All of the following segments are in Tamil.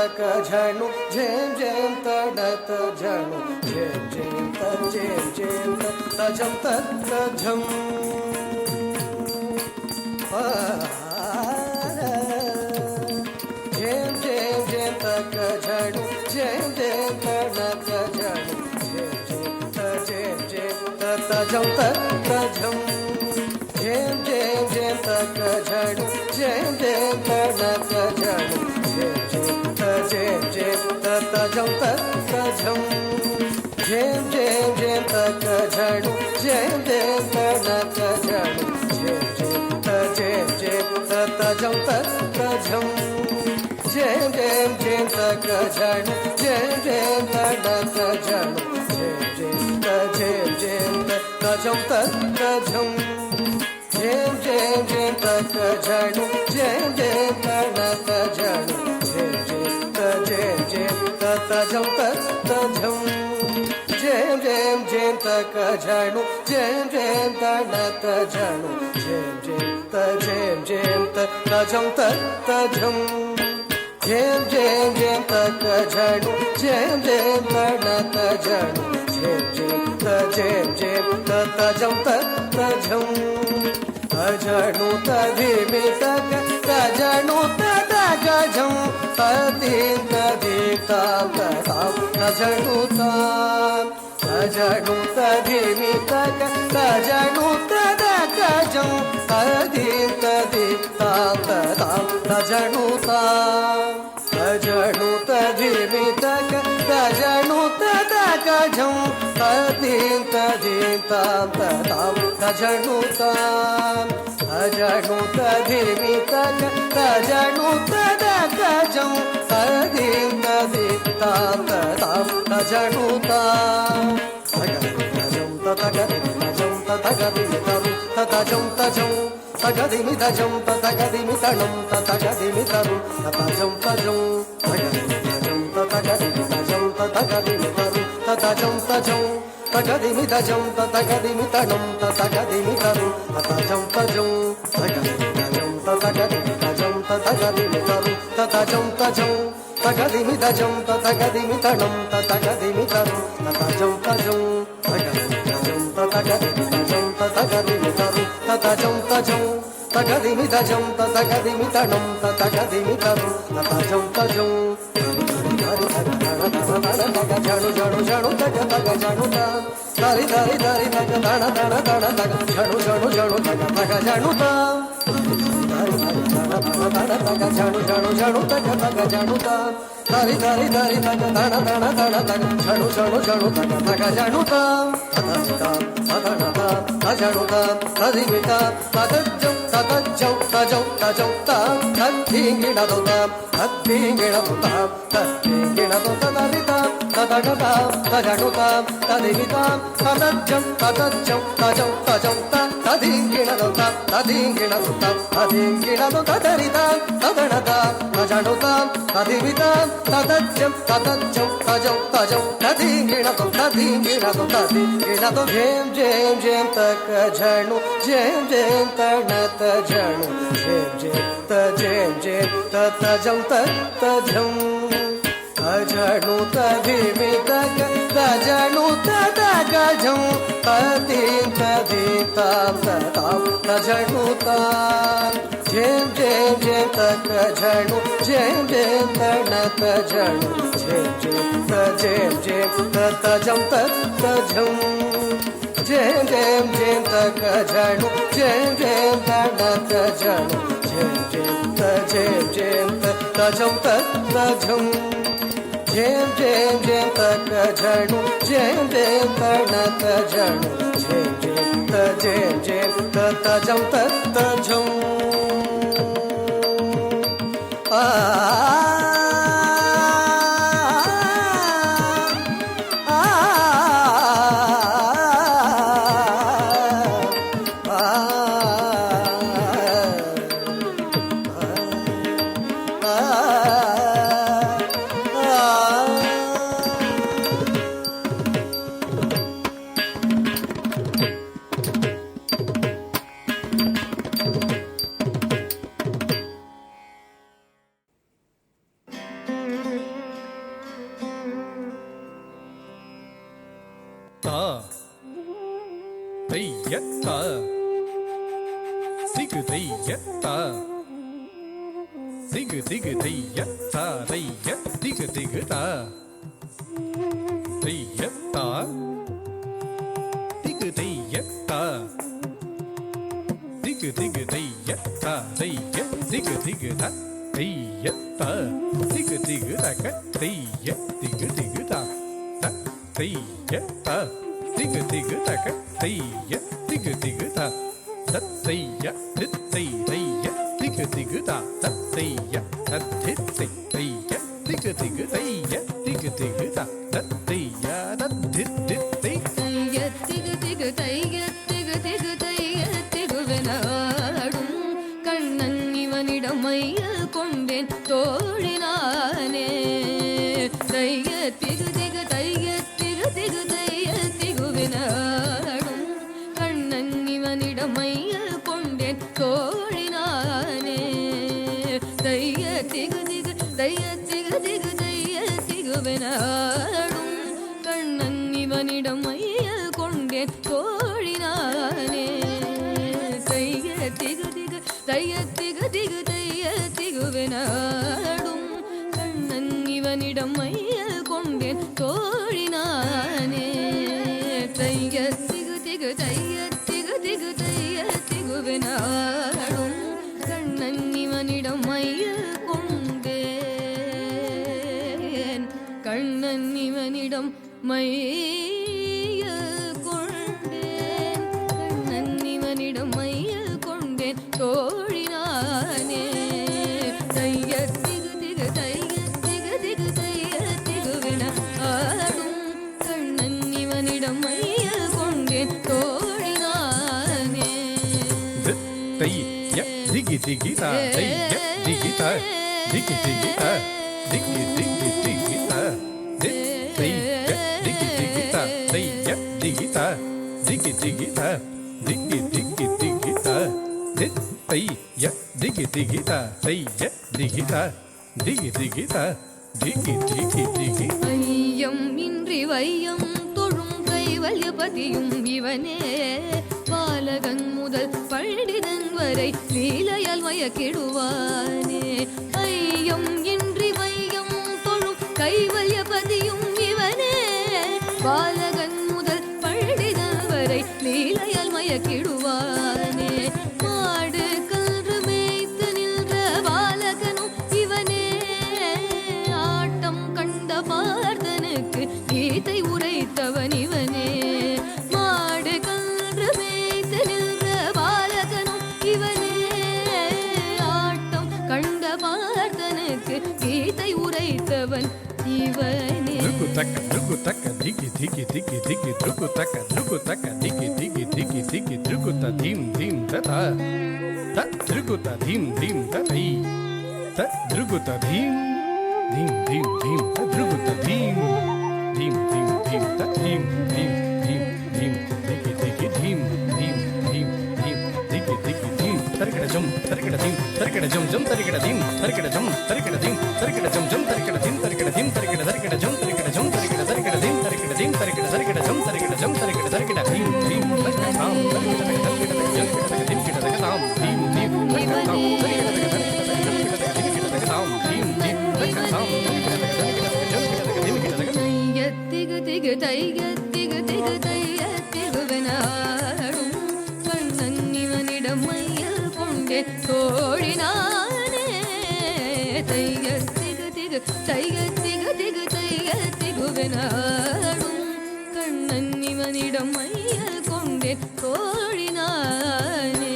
ತಕ ಝಣು ಝೇಂ ಝೇಂ ತಡತ ಝಣು ಝೇಂ ಝೇಂ ತ ಝೇಂ ಝೇಂ ತ ಝಂ ತಕ ಝಂ ಝೇಂ ಝೇಂ ಝೇಂ ತಕ ಝಣು ಝೇಂ ಝೇಂ ತಡತ ಝಣು ಝೇಂ ಝೇಂ ತ ಝೇಂ ಝೇಂ ತ ಝಂ ತಕ ಝಂ ಝೇಂ ಝೇಂ ಝೇಂ ತಕ ಝಣು ಝೇಂ ಝೇಂ ತಡತ ಝಣು ಝೇಂ ಝೇಂ ತ ಝೇಂ ಝೇಂ ತ ಝಂ ತಕ ಝಂ ಝೇಂ ಝೇಂ ಝೇಂ ತಕ ಝಣು ಝೇಂ ಝೇಂ ತಡತ ಝಣು ಝೇಂ ಝೇಂ ತ ಝೇಂ ಝೇಂ ತ ಝಂ ತಕ ಝಂ ಝೇಂ ಝೇಂ ಝೇಂ ತಕ ಝಣು ಝೇಂ ಝೇಂ ತಡತ ಝಣು ಝೇಂ ಝೇಂ ತ ಝೇಂ ಝೇಂ ತ ಝಂ ತಕ ಝಂ ಝೇಂ ಝೇಂ ಝೇಂ ತಕ ಝಣು ಝೇಂ ಝೇಂ ತಡತ ಝಣು ಝೇಂ ಝೇಂ ತ ಝೇಂ ಝೇಂ ತ ಝಂ ತಕ ಝಂ ಝೇಂ ಝೇಂ ಝೇಂ ತಕ ಝಣು ಝೇಂ ಝೇಂ ತಡತ ಝಣು ಝೇಂ ಝೇಂ ತ ಝೇಂ ಝೇಂ ತ ಝಂ ತಕ ಝಂ ಝೇಂ ಝೇಂ ಝೇಂ ತಕ ಝಣು ಝೇಂ ಝೇಂ ತಡತ ಝಣು ಝೇಂ ಝೇಂ ತ ಝೇಂ ಝೇಂ ತ ಝಂ ತಕ ಝಂ ಝಣು ತ ಧಿಮಿ ತಕ ಝಣು ತಕ ಝಂ ತದೀಂ ತದೀಂ ತಾಂ ತಾಂ ಝಣು ತಾಂ ಝಣು ತ ಧಿಮಿ ತಕ ಝಣು ತಕ ಝಂ ತದೀಂ ತದೀಂ ತಾಂ ತಾಂ ಝಣು ತಾಂ ಝಣು ತ ಧಿಮಿ ತಕ ಝಣು ತಕ ಝಂ ತದೀಂ ತದೀಂ ತಾಂ ತಾಂ ಝಣು ತಾಂ ಝಣು ತ ಧಿಮಿ ತಕ ಝಣು ತಕ ಝಂ ತದೀಂ ತದೀಂ ತಾಂ ತಾಂ ಝಣು ತಾಂ ಝಂ ತಕ ಝಂ ತಕ ಧಿಮಿ ತಕ ಝಂ ತಜಂ ತಗದಿಮಿ ತಜಂ ತಗದಿಮಿ ತಣಂ ತಗದಿಮಿ ತರು ತಜಂ ತಜಂ ತಗದಿಮಿ ತಜಂ ತಗದಿಮಿ ತರು ತಜಂ ತಜಂ ತಗದಿಮಿ ತಜಂ ತಗದಿಮಿ ತಣಂ ತಗದಿಮಿ ತರು ತಜಂ ತಜಂ ತಗದಿಮಿ ತಜಂ ತಗದಿಮಿ ತರು ತಜಂ ತಜಂ ತಗದಿಮಿ ತಜಂ ತಗದಿಮಿ ತಣಂ ತಗದಿಮಿ ತರು ತಜಂ ತಜಂ ತಗದಿಮಿ ತಜಂ ತಗದಿಮಿ ತರು ತಜಂ ತಜಂ ತಗದಿಮಿ ತಜಂ ತಗದಿಮಿ ತಣಂ ತಗದಿಮಿ ತರು ತಜಂ ತಜಂ ಝಣು ಝಣು ಝಣು ತಗ ತಗ ಝಣು ದಾರಿ ದಾರಿ ದಾರಿ ತಗ ದಣ ದಣ ದಣ ತಗ ಝಣು ಝಣು ಝಣು ತಗ ತಗ ಝಣು ದಾರಿ ದಾರಿ ದಣ ದಣ ದಣ ತಗ ಝಣು ಝಣು ಝಣು ತಗ ತಗ ಝಣು ದಾರಿ ದಾರಿ ದಾರಿ ತಗ ದಣ ದಣ ದಣ ತಗ ಝಣು ಝಣು ಝಣು ತಗ ತಗ ಝಣು ಝಣು ತದಿಮಿತ ತದಜ್ಜಂ ತದಜ್ಜಂ ತಜಂ ತಜಂ ತದ್ದಿಂಗಿಣದು ತದ್ದಿಂಗಿಣದು ತದ್ದಿಂಗಿಣದು ತದರಿತ ತದಡದ ತಜಣು ತದಿಮಿತ ತದಜ್ಜಂ ತದಜ್ಜಂ ತಜಂ ತಜಂ ತದಿಂಗಿಣದು ತದಿಂಗಿಣದು ತದಿಂಗಿಣದು ತದರಿತ ತದಡದ ತಜಣು ತದಿಮಿತ ತದಜ್ಜಂ ತದಜ್ಜಂ ತಜಂ ತಜಂ ತದಿಂಗಿಣದು ತದಿಂಗಿಣದು ತದಿಂಗಿಣದು ಝೇಂ ಝೇಂ ಝೇಂ ತಕ ಝಣು ಝೇಂ ಝೇಂ ತಡತ ಝಣು ಝೇಂ ಝೇಂ ತ ಝೇಂ ಝೇಂ ತ ಝಂ ತಕ ಝಂ ಝಣು ತ ಧಿಮಿ ತಕ ಝಣು ತಕ ಝಂ ತದೀಂ ತದೀಂ ತಾಂ ತಾಂ ಝಣು ತಾಂ ಝೇಂ ಝೇಂ ಝೇಂ ತಕ ಝಣು ಝೇಂ ಝೇಂ ತಡತ ಝಣು ಝೇಂ ಝೇಂ ತ ಝೇಂ ಝೇಂ ತ ಝಂ ತಕ ಝಂ ಝೇಂ ಝೇಂ ಝೇಂ ತಕ ಝಣು ಝೇಂ ಝೇಂ ತಡತ ಝಣು ಝೇಂ ಝೇಂ ತ ಝೇಂ ಝೇಂ ತ ಝಂ ತಕ ಝಂ ಝೇಂ ಝೇಂ ಝೇಂ ತಕ ಝಣು ಝೇಂ ಝೇಂ ತಡತ ಝಣು ಝೇಂ ಝೇಂ ತ ಝೇಂ ಝೇಂ ತ ಝಂ ತಕ ಝಂ தையத்தா திகு தையத்தா திகு திகு தையத்தா தைய திகு திகு தா தையத்தா திகு தையத்தா திகு திகு தையத்தா தைய திகு திகு தா தையத்தா திகு திகு தக தைய திகு திகு தா தையத்தா திகு திகு தக தைய திகு திகு தா தத்தைய தித்தை தைய திகு திகு தா தத்தைய தத்தித்தை தைய திகு திகு தைய திகு திகு தா தத்தைய தத்தித்தை தைய திகு திகு தைய திகு திகு தைய திகுவெனாடும் கண்ணன் இவனிடம் மையல் கொண்டேன் தோழினானே தைய திகு திகு தைய திகு திகு தைய திகுவெனாடும் கண்ணன் இவனிடம் மையல் கொண்டேன் தோழினானே தைய திகு திகு தைய திகு திகு தைய திகுவெனாடும் கண்ணன் இவனிடம் மையல் கொண்டேன் தோழினானே தைய திகு திகு தைய திகு திகு தைய திகுவெனாடும் கண்ணன் இவனிடம் மையல் கொண்டேன் தோழினானே தைய திகு திகு தைய திகு திகு தைய திகுவெனாடும் கண்ணன் இவனிடம் மையல் கொண்டேன் கண்ணன் இவனிடம் மையல் கொண்டேன் கண்ணன் இவனிடம் மையல் கொண்டேன் தோழினானே தைய திகு திகு தைய திகு திகு தைய திகுவெனாடும் கண்ணன் இவனிடம் மையல் கொண்டேன் தோழினானே தைய திகி திகி தா தைய திகி தா திகி திகி தா திகி திகி திகி தா தைய திகி திகி தா தைய திகி தா திகி திகி தா திகி திகி திகி தா தைய திகி திகி தா தைய திகி தா திகி திகி தா திகி திகி திகி ஐயம் இன்றி வையம் தொழும் கைவல்யபதியும் இவனே பாலகன் முதல் பண்டிதன் வரை லீலையால் மயக்கிடுவானே ஐயம் இன்றி வையம் தொழும் கைவல்யபதியும் இவனே பாலகன் முதல் பண்டிதன் வரை லீலையால் மயக்கிடுவானே மாடு கன்று மேய்த்து நின்ற பாலகனும் இவனே ஆட்டம் கண்ட பார்த்தனுக்கு கீதை உரைத்தவன் இவனே மாடு கன்று மேய்த்து நின்ற பாலகனும் இவனே ஆட்டம் கண்ட பார்த்தனுக்கு கீதை உரைத்தவன் இவனே drugu taka digi digi digi digi drugu taka digi digi digi digi drugu ta dim dim ta ta drugu ta dim dim ta tai ta drugu ta dim dim dim dim ta drugu ta dim dim dim dim ta dim dim dim dim digi digi dim dim dim dim digi digi dim tarikada jum tarikada dim tarikada jum jum tarikada dim tarikada jum tarikada dim tarikada jum jum tarikada dim tarikada dim tarikada tarikada jum tarikada jum tarikada tarikada dim tarikada dim tarikada tarikada jum tarikada jum tarikada tarikada dim dim tarikada tam tarikada tarikada jum tarikada dim tarikada tam dim dim tarikada tam tarikada tarikada dim tarikada tam dim dim tarikada tam tarikada jum tarikada dim tarikada தையத்திகு திகு தையத்திகு திகு தையத்திகுவெனாடும் Kannan இவனிடம் மையல் கொண்டே தோழினானே தையத்திகு திகு தையத்திகு திகு தையத்திகுவெனாடும் கண்ணன் இவனிடம் மையல் கொண்டே தோழினானே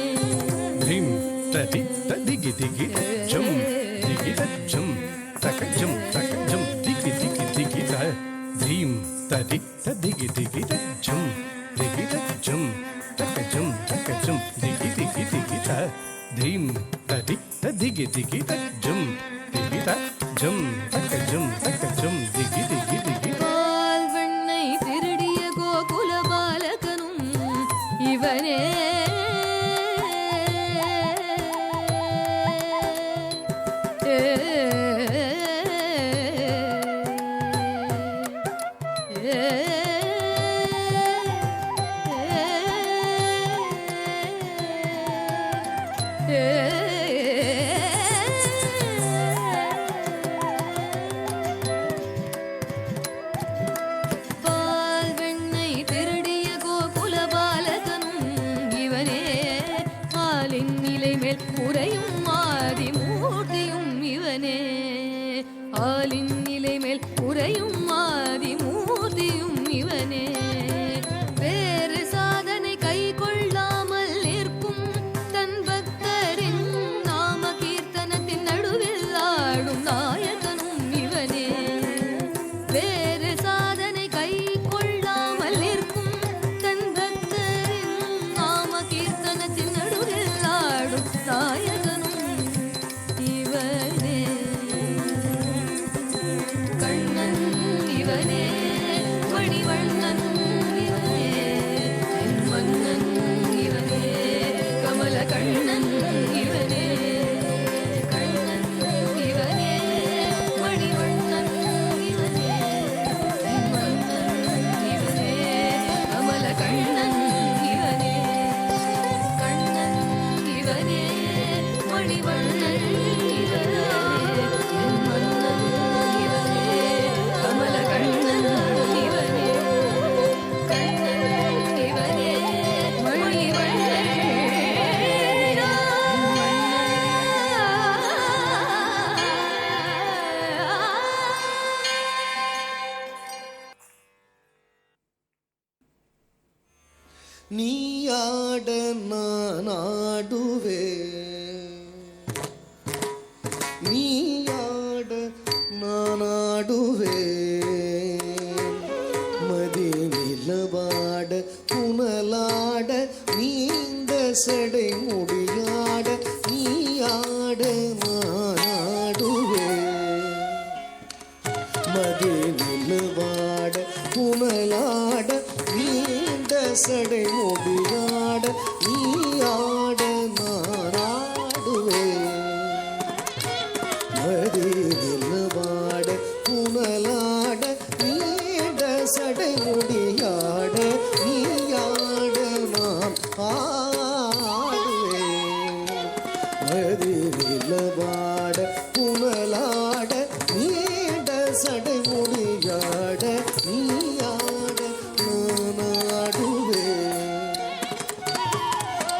dim tadi digi digi jum digi jum taka jum digi digi digi da dim tadi digi digi jum digi jum taka jum digi digi digi da dim tadi digi digi jum digi jum taka jum digi digi digi பால் வெண்ணை திருடிய கோகுல பாலகனும் இவனே இவனே ஆலின் நிலை மேல் உறையும் ஆதிமூர்த்தியும் இவனே வேறு சாதனை கை கொள்ளாமல் நிற்கும் தன் பக்தரின் நாம கீர்த்தனத்தின் நடுவில் ஆடும் நாயகனும் இவனே வேறு சாதனை கை கொள்ளாமல் நிற்கும் தன் பக்தரின் நாம கீர்த்தனத்தின் நடுவில் ஆடும் நாயகனும் இவனே கண்ணன் இவனே மணிவண்ணன் இவனே என் மன்னன் இவனே கமல கண்ணன் இவனே கண்ணன் இவனே மணிவண்ணன் இவனே என் மன்னன் இவனே கமல கண்ணன் இவனே கண்ணன் இவனே மணிவண்ணன் இவனே என் மன்னன் இவனே கமல கண்ணன் இவனே கண்ணன் இவனே மணிவண்ணன் நீயாட நாடுவே நீயாட நாடுவே மதி நிலவாட புனலாட நீந்த சடை முடியாட நீயாட நாடுவே மதி நிலவாட புனலாட நீண்ட சடை முடியாட நீயாட நாடுவே மதி நிலவாட புனலாட நீண்ட சடை முடியாட நீயாட நான் ஆடுவே மதி நிலவாட புனலாட நீண்ட சடை முடியாட நீயாட நாடுவே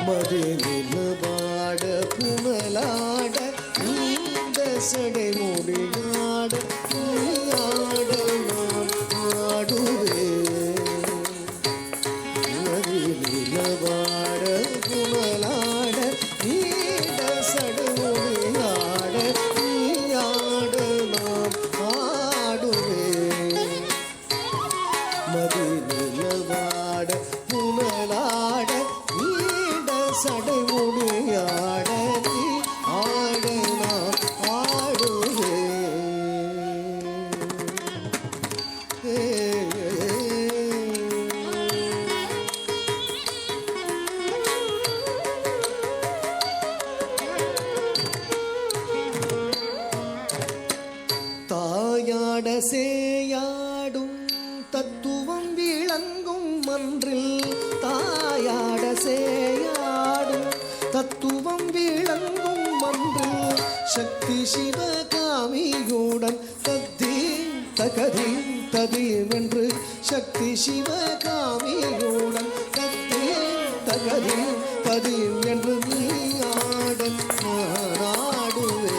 மதி நிலவாட புனலாட நீண்ட சடை முடியாட நீயாட நான் ஆடுவே மதி நிலவாட புனலாட நீண்ட சடை முடியாட நீயாட நான் ஆடுவே மதி நிலவாட புனலாட நீண்ட சடை முடியாட நீ ஆட நான் ஆடுவே தாயாட சேயாடும் தத்துவம் விளங்கும் மன்றில் தாயாட சேயாடும் தத்துவம் விளங்கும் மன்றில் சக்தி சிவகாமியுடன் தத்தீம் தகதீம் ததீம் என்று சக்தி சிவகாமியுடன் தத்தீம் தகதீம் ததீம் என்று நீ ஆட நாடுவே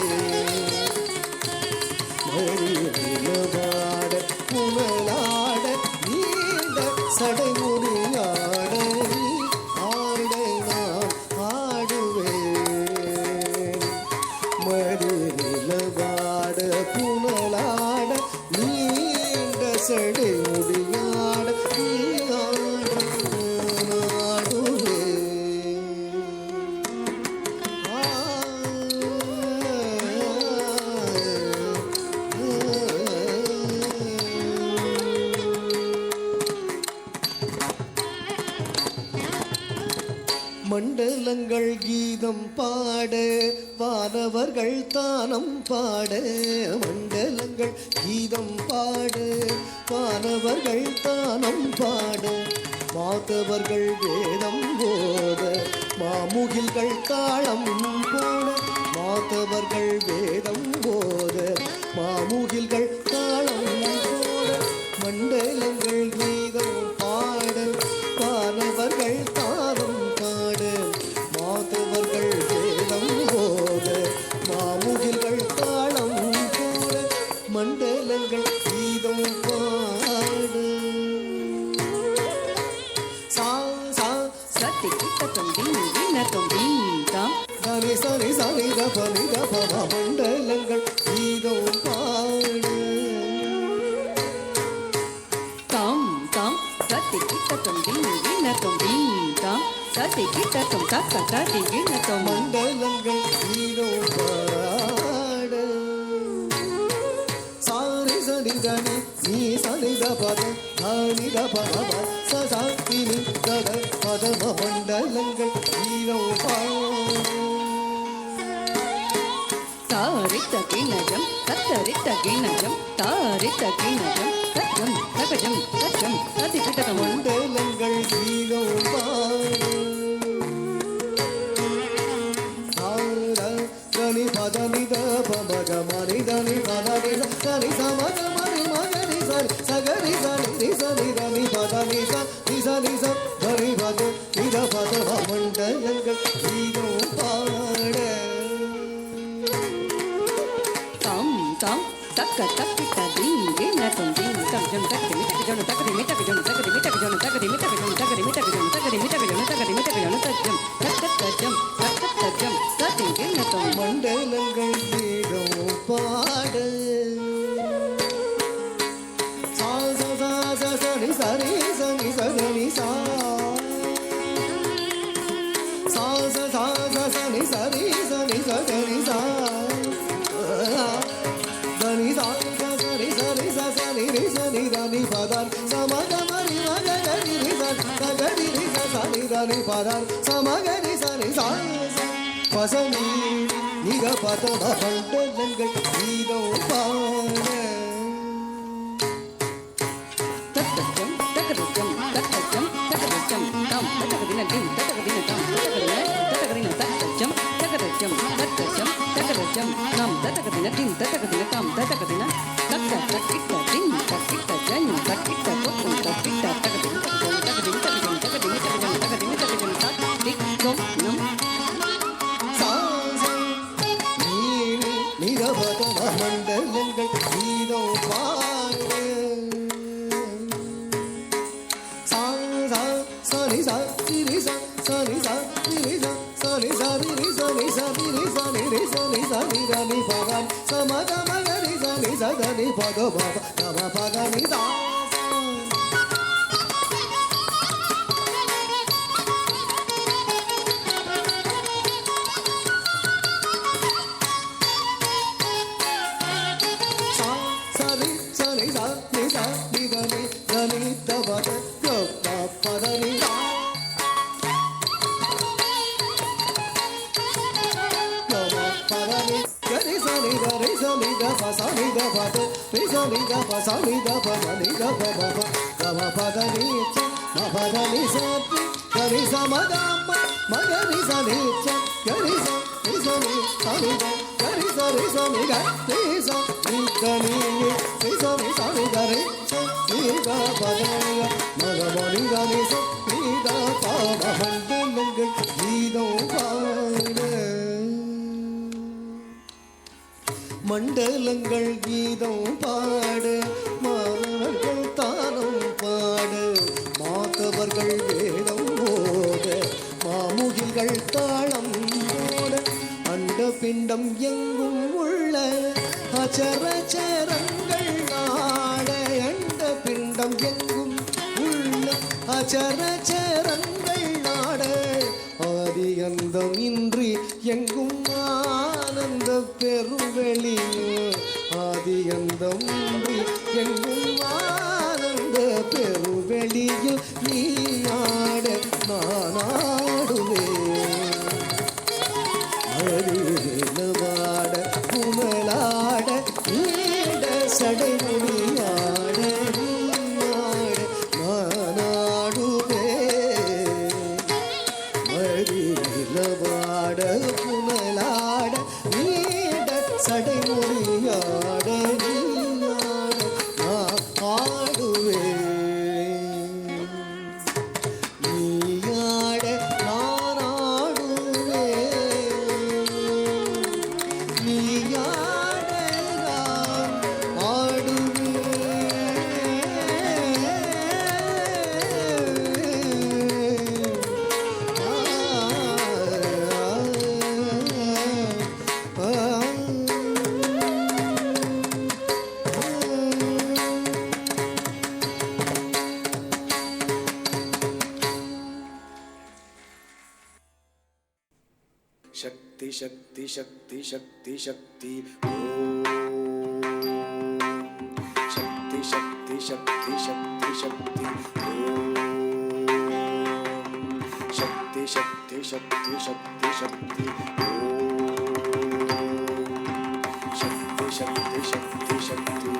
நிலவாட புனலாட நீண்ட சடை முடியாட நீ ஆட நான் ஆடுவேன் மதி நிலவாட புனலாட நீண்ட சடை முடியாட நீ ஆட நான் ஆடுவேன் மண்டலங்கள் கீதம் பாட வானவர்கள் தானம் பாட மண்டலங்கள் கீதம் பாட வானவர்கள் தானம் பாட மாதவர்கள் வேதம் போத மாமுகில்கள் தாளம் போட மாதவர்கள் வேதம் போத மாமுகில்கள் தாளம் போட மண்டலங்கள் கீதம் பாட வானவர்கள் தானம் பாட மாதவர்கள் வேதம் போத மாமுகில்கள் தாளம் கிண்ணத்தும் தீம் தாம் சனி சனி சனி தபனி தபம மண்டலங்கள் கீதம் பாடு தாம் தாம் தத்தி கிட்டத்தும் தீம் கிண்ணத்தும் தீம் தாம் தத்தி கிட்டத்தும் தக்க தத்தி கிண்ணத்தும் மண்டலங்கள் கீதம் பாடு சாரி சனி தனி நீ சனி தபத தானி தபம சசாத்தினி தத பதம மண்டலங்கள் கீதம் பாடு தாரித்த கிண்ணஜம் தத்தரித்த கிண்ணஜம் தாரித்த கிண்ணஜம் தஜம் தகஜம் தஜம் தத்தி கிட்டத்தும் மண்டலங்கள் கீதம் பாடு தனி பதனி தபமக மணி தனி பதனி தனி சமக மணி மகனி சரி சகரி சனி சனி தனி பதனி சனி சரி பத நித பத மண்டலங்கள் கீதம் பாட தாம் தாம் தக்க தக்கிட்ட தீம் கிண்ணத்தும் தீம் தஜம் தக்கடி மிட்டகஜம் தக்கடி மிட்டகஜம் தக்கடி மிட்டகஜம் தக்கடி மிட்டகஜம் தக்கடி மிட்டகஜம் தக்கடி மிட்டகஜம் தக்கடி மிட்டகஜம் தஜம் தக்கஜம் தக்கஜம் தத்தி கிண்ணத்தும் மண்டலங்கள் கீதம் பாட சா சா சா சா சனி சரி சனி சனி சா சா சா சா சா சனி சரி சனி சனி சா சனி சா சா சரி சரி சா சனி ரி சனி ரணி பதன் சமகமரி மகரி ரி சகரி ரி சனி ரணி பதன் சமகரி சனி சா பசனி நிக பதம மண்டலங்கள் கீதம் பாட தக்கஜம் தக்கஜம் தக்கஜம் தக்கஜம் தாம் தக்கதின தீம் தக்கதின தாம் தக்கதின தக்கஜம் தக்கஜம் தக்கஜம் தக்கஜம் தாம் தக்கதின தீம் தக்கதின தாம் தக்கதின தக்க தக்கிட்ட தீம் தக்கிட்ட ஜன் தக்கிட்ட கொக்கும் தக்கிட்ட தக்கதின தக்கதின தக்கஜம் தக்கதின தக்கஜம் தக்கதின தக்கஜம் தக்கிட்டோம் நம் சா சா நீ நிக பதம மண்டலங்கள் கீதம் பாட சா சா சனி சா ரி சா சனி சா ரி சா சனி சா ரி சனி சா ரி சனி ரி சனி சா ரி ரணி பவன் சமக மகரி சனி சா ரணி பத பவ கம பதனி சா சா சரி சனி சா ரி சா ரி ரணி ரணி தபத க பதனி சா பதனி கரி சனி கரி சனி த பசனி த பத ரி சனி த பசனி த பதனி த பப கம பதனி ச ம பதனி ச கரி சமத மகரி சனி ச கரி ச ரி சனி சனி த கரி ச ரி சனி க ரி ச ரி கனி ரி சனி சனி கரி ச ரி த பதனி மக மணி கனி ச ரி த பம மண்டலங்கள் கீதம் பாட மண்டலங்கள் கீதம் பாடு மாணவர்கள் தானம் பாடு மாதவர்கள் வேதம் போத மாமுகில்கள் தாளம் போட அண்ட பிண்டம் எங்கும் உள்ள அச்சரச்சரங்கள் நாட அண்ட பிண்டம் எங்கும் உள்ள அச்சரச்சரங்கள் நாட ஆதி அந்தம் இன்றி எங்கும் ஆனந்த பெருவெளியோ ஆதி அந்தம் இன்றி எங்கும் ஆனந்த பெருவெளியில் நீ ஆட நான் ஆடுவேன் அருவாட புனலாட நீட சடைமுடியாட மறிலவாட புனலாட நீட சடைமுடியாட ஆடுவேன் நீயாட நான் ஆடுவேன் நீயாட நான் ஆடுவேன் शक्ति शक्ति शक्ति शक्ति शक्ति शक्ति शक्ति शक्ति शक्ति शक्ति शक्ति शक्ति शक्ति शक्ति शक्ति शक्ति शक्ति शक्ति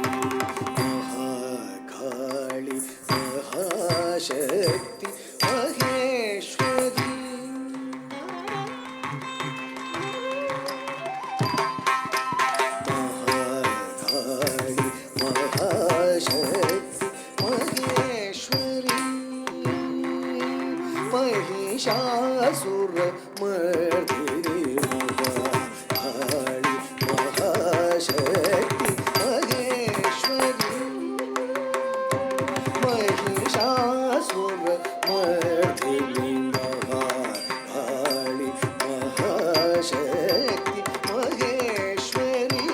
महाकाली महाशक्ति महेश्वरी महाकाली महाशक्ति महेश्वरी महिषासुर मर्दिनी महाकाली महाशक्ति महेश्वरी महिषासुर मर्दिनी महाकाली महाशक्ति महेश्वरी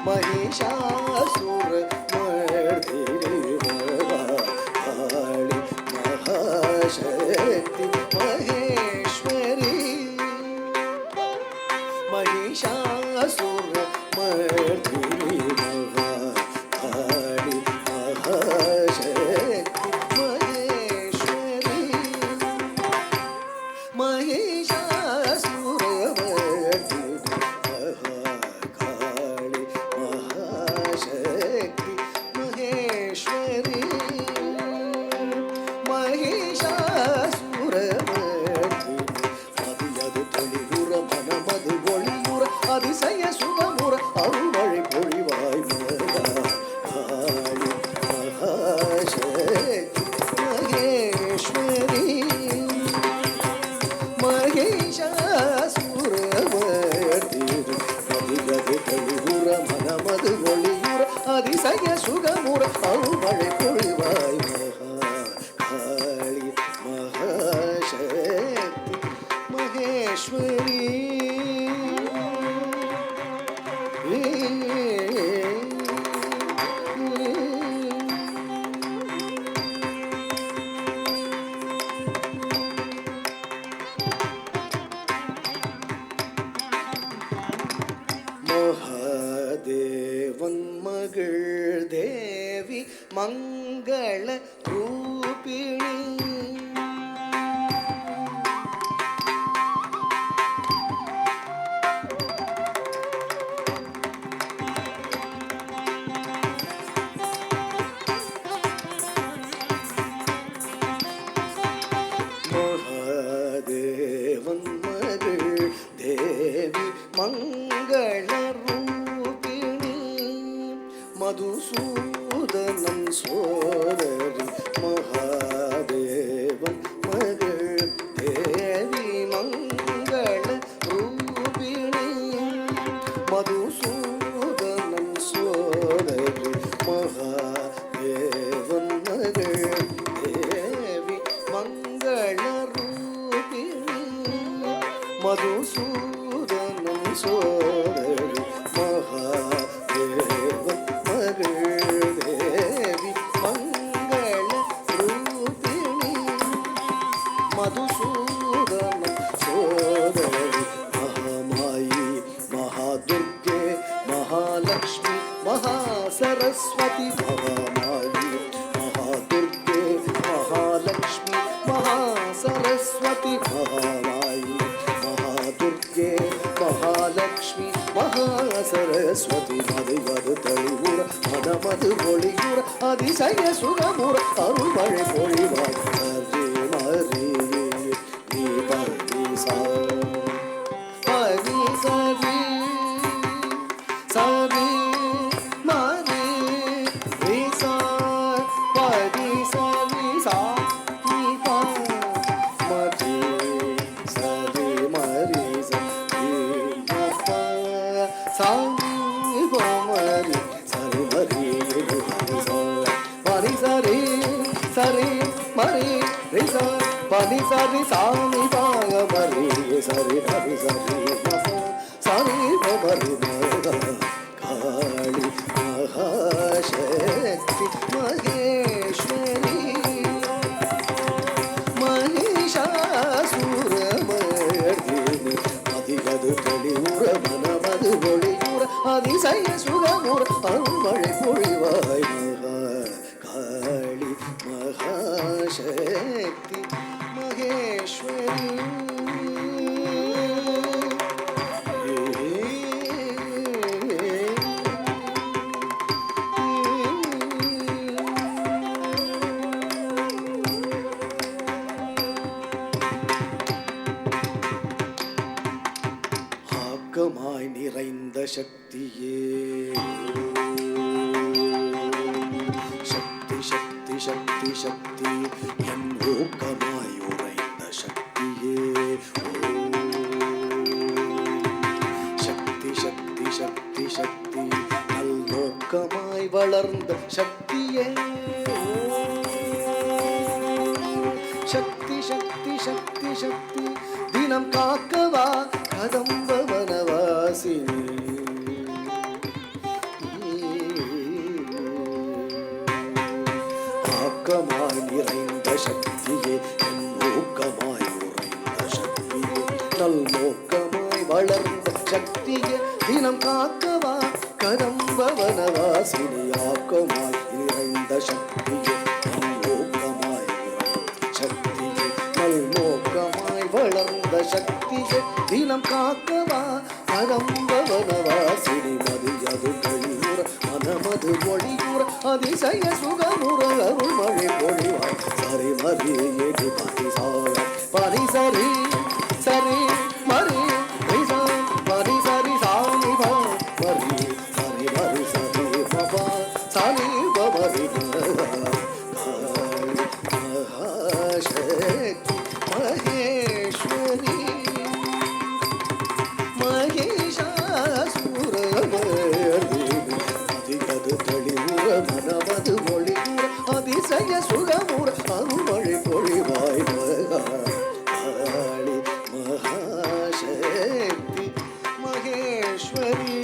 महिषासुर मर्दिनी महाकाली महाशक्ति महेश्वरी महिषासुर मर्दिनी महाकाली महाशक्ति महेश्वरी महिषासुर मर्दिनी महाकाली महाशक्ति महेश्वरी महिषासुरमर्दिनी அதியது தெளிவுற மனமது ஒளியுற அதிசய சுகமுற அருள்மழை பொழிவாய் மகாளி மகாசக்தி மகேஸ்வரி महिषासुरमर्दिनी அதியது தெளிவுற மனமது ஒளியுற அதிசய சுகமுற அருள்மழை பொழிவாய் மகாளி महाशक्ति महेश्वरी महादेवन मगळ देवी मंगल रूपिणी महादेवन मगळ देवी मंगल रूपिणी मधुसूदनं सोदरी महादेवन मगळ देवी मंगल रूपिणी मधुसूदनं सोदरी महादेवन मगळ देवी मंगल रूपिणी मधुसूदनं सोदरी महादेवन मगळ देवी मंगल रूपिणी मधुसूदनं सोदरी महामायी महादुर्गे महालक्ष्मी महासरस्वती महामायी महादुर्गे महालक्ष्मी महासरस्वती महामायी महादुर्गे महालक्ष्मी महासरस्वती மதிவது தெளிவுற மனமது ஒளியுற அதிசய சுகமுற அருள்மழை பொழிவாய் மரி மரி நீ பரி சா பரி சரி சரி மரி ரீ சா பரி சரி சா நீ பா மரி சரி மரி சரி பா சாமி கோமரி சரி மரி பரி சரி சரி மரி ரிச பரி சரி சாமி பாக மரி சரி ஹரி சரி சரி மரி காளி மகாசக்தி மகேஸ்வரி महिषासुरमर्दिनी அதிசய சுகமுற அருள்மழை பொழிவாய் மகா காளி மகாசக்தி மகேஸ்வரி ஆக்கமாய் நிறைந்த சக்தியே சக்தி சக்தி சக்தி சக்தி என் ஊக்கமாய் உறைந்த சக்தியே சக்தி சக்தி சக்தி சக்தி நல்நோக்கமாய் வளர்ந்த சக்தியே சக்தி சக்தி சக்தி சக்தி தினம் காக்கவா கதம்ப வனவாசினி ஆக்கமாய் நிறைந்த சக்தியே என் ஊக்கமாய் உறைந்த சக்தியே நல்நோக்கமாய் வளர்ந்த சக்தியே தினம் காக்கவா கதம்ப வனவாசினி ஆக்கமாய் நிறைந்த சக்தியே என் ஊக்கமாய் உறைந்த சக்தியே நல்நோக்கமாய் வளர்ந்த சக்தியே தினம் காக்கவா கதம்பவனவாசினி மதியது கழிவுற மனமது ஒளியுற அதிசய சுகமுற அருள்மழை பொழிவாய் சரி மதி எடி பரிசார பரிசரி சரி மரி பரி சரி சாமி மரி சரி மரி சரி பபா சரி பபரி மகாசக்தி மகேஸ்வரி அதிகது தெளிவுற மனமது ஒளிவுற அதிசய சுகமுற அருள்மழை பொழிவாய் மகாளி மகாசக்தி மகேஸ்வரி